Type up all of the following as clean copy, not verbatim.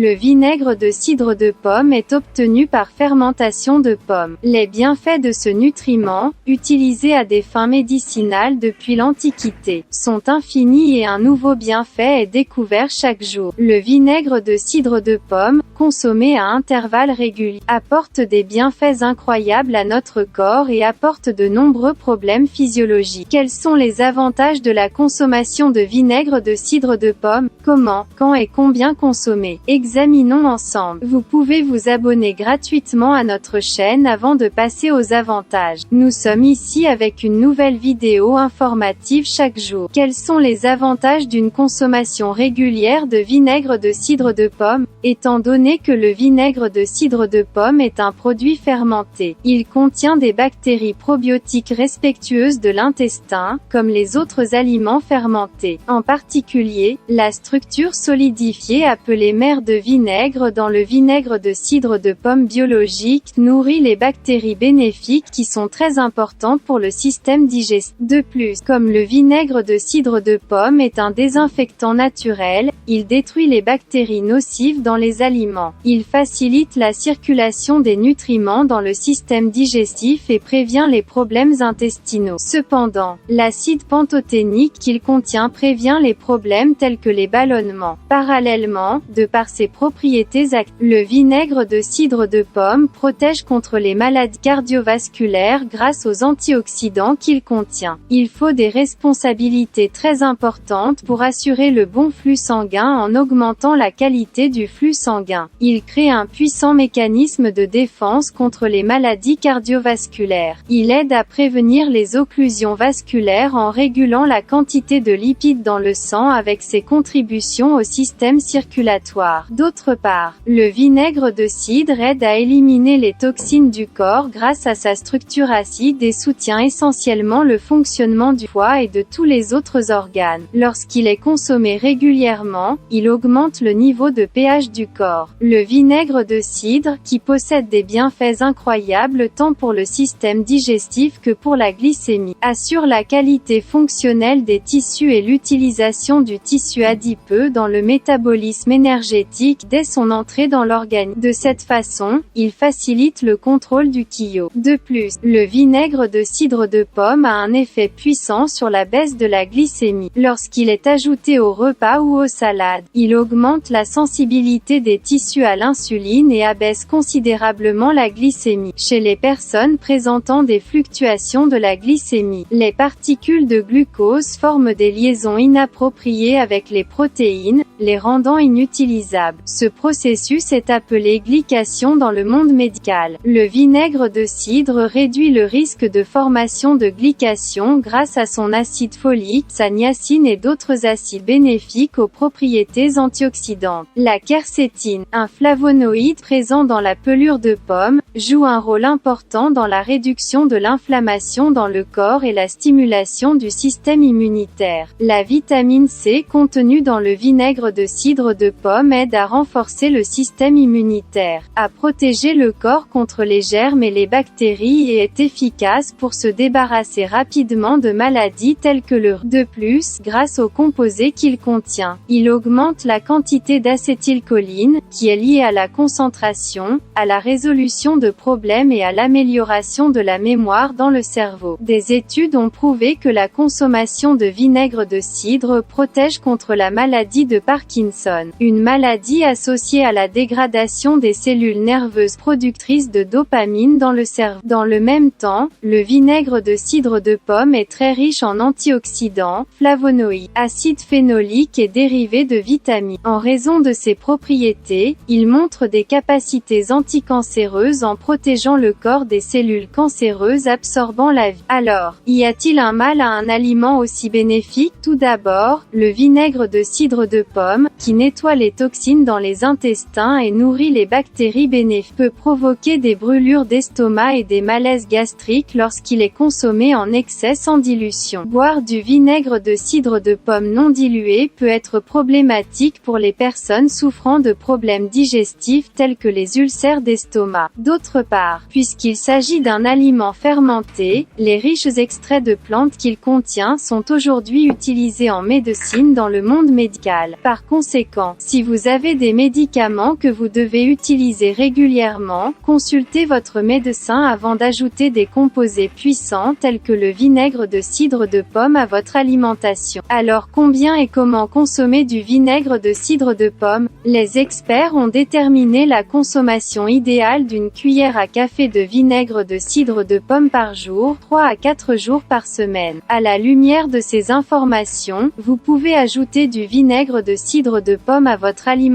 Le vinaigre de cidre de pomme est obtenu par fermentation de pommes. Les bienfaits de ce nutriment, utilisé à des fins médicinales depuis l'Antiquité, sont infinis et un nouveau bienfait est découvert chaque jour. Le vinaigre de cidre de pomme, consommé à intervalles réguliers, apporte des bienfaits incroyables à notre corps et apporte de nombreux problèmes physiologiques. Quels sont les avantages de la consommation de vinaigre de cidre de pomme? Comment, quand et combien consommer? Examinons ensemble. Vous pouvez vous abonner gratuitement à notre chaîne avant de passer aux avantages. Nous sommes ici avec une nouvelle vidéo informative chaque jour. Quels sont les avantages d'une consommation régulière de vinaigre de cidre de pomme? Étant donné que le vinaigre de cidre de pomme est un produit fermenté, il contient des bactéries probiotiques respectueuses de l'intestin, comme les autres aliments fermentés. En particulier, la structure solidifiée appelée mer de vinaigre dans le vinaigre de cidre de pomme biologique nourrit les bactéries bénéfiques qui sont très importantes pour le système digestif. De plus, comme le vinaigre de cidre de pomme est un désinfectant naturel, il détruit les bactéries nocives dans les aliments. Il facilite la circulation des nutriments dans le système digestif et prévient les problèmes intestinaux. Cependant, l'acide pantothénique qu'il contient prévient les problèmes tels que les ballonnements. Parallèlement, de par ses propriétés actives, le vinaigre de cidre de pomme protège contre les maladies cardiovasculaires grâce aux antioxydants qu'il contient. Il faut des responsabilités très importantes pour assurer le bon flux sanguin en augmentant la qualité du flux sanguin. Il crée un puissant mécanisme de défense contre les maladies cardiovasculaires. Il aide à prévenir les occlusions vasculaires en régulant la quantité de lipides dans le sang avec ses contributions au système circulatoire. D'autre part, le vinaigre de cidre aide à éliminer les toxines du corps grâce à sa structure acide et soutient essentiellement le fonctionnement du foie et de tous les autres organes. Lorsqu'il est consommé régulièrement, il augmente le niveau de pH du corps. Le vinaigre de cidre, qui possède des bienfaits incroyables tant pour le système digestif que pour la glycémie, assure la qualité fonctionnelle des tissus et l'utilisation du tissu adipeux dans le métabolisme énergétique dès son entrée dans l'organisme. De cette façon, il facilite le contrôle du kyo. De plus, le vinaigre de cidre de pomme a un effet puissant sur la baisse de la glycémie. Lorsqu'il est ajouté au repas ou aux salades, il augmente la sensibilité des tissus à l'insuline et abaisse considérablement la glycémie. Chez les personnes présentant des fluctuations de la glycémie, les particules de glucose forment des liaisons inappropriées avec les protéines, les rendant inutilisables. Ce processus est appelé glycation dans le monde médical. Le vinaigre de cidre réduit le risque de formation de glycation grâce à son acide folique, sa niacine et d'autres acides bénéfiques aux propriétés antioxydantes. La quercétine, un flavonoïde présent dans la pelure de pomme, joue un rôle important dans la réduction de l'inflammation dans le corps et la stimulation du système immunitaire. La vitamine C contenue dans le vinaigre de cidre de pomme aide à renforcer le système immunitaire, à protéger le corps contre les germes et les bactéries et est efficace pour se débarrasser rapidement de maladies telles que le rhume. De plus, grâce aux composés qu'il contient, il augmente la quantité d'acétylcholine, qui est liée à la concentration, à la résolution de problèmes et à l'amélioration de la mémoire dans le cerveau. Des études ont prouvé que la consommation de vinaigre de cidre protège contre la maladie de Parkinson, une maladie associée à la dégradation des cellules nerveuses productrices de dopamine dans le cerveau. Dans le même temps, le vinaigre de cidre de pomme est très riche en antioxydants, flavonoïdes, acide phénolique et dérivés de vitamines. En raison de ses propriétés, il montre des capacités anticancéreuses en protégeant le corps des cellules cancéreuses absorbant la vie. Alors, y a-t-il un mal à un aliment aussi bénéfique? Tout d'abord, le vinaigre de cidre de pomme, qui nettoie les toxines dans les intestins et nourrit les bactéries bénéfiques, peut provoquer des brûlures d'estomac et des malaises gastriques lorsqu'il est consommé en excès sans dilution. Boire du vinaigre de cidre de pomme non dilué peut être problématique pour les personnes souffrant de problèmes digestifs tels que les ulcères d'estomac. D'autre part, puisqu'il s'agit d'un aliment fermenté, les riches extraits de plantes qu'il contient sont aujourd'hui utilisés en médecine dans le monde médical. Par conséquent, si vous avez avez des médicaments que vous devez utiliser régulièrement, consultez votre médecin avant d'ajouter des composés puissants tels que le vinaigre de cidre de pomme à votre alimentation. Alors combien et comment consommer du vinaigre de cidre de pomme? Les experts ont déterminé la consommation idéale d'une cuillère à café de vinaigre de cidre de pomme par jour, 3 à 4 jours par semaine. À la lumière de ces informations, vous pouvez ajouter du vinaigre de cidre de pomme à votre alimentation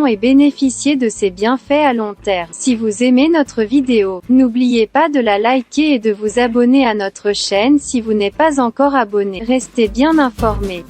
et bénéficier de ses bienfaits à long terme. Si vous aimez notre vidéo, n'oubliez pas de la liker et de vous abonner à notre chaîne si vous n'êtes pas encore abonné. Restez bien informés.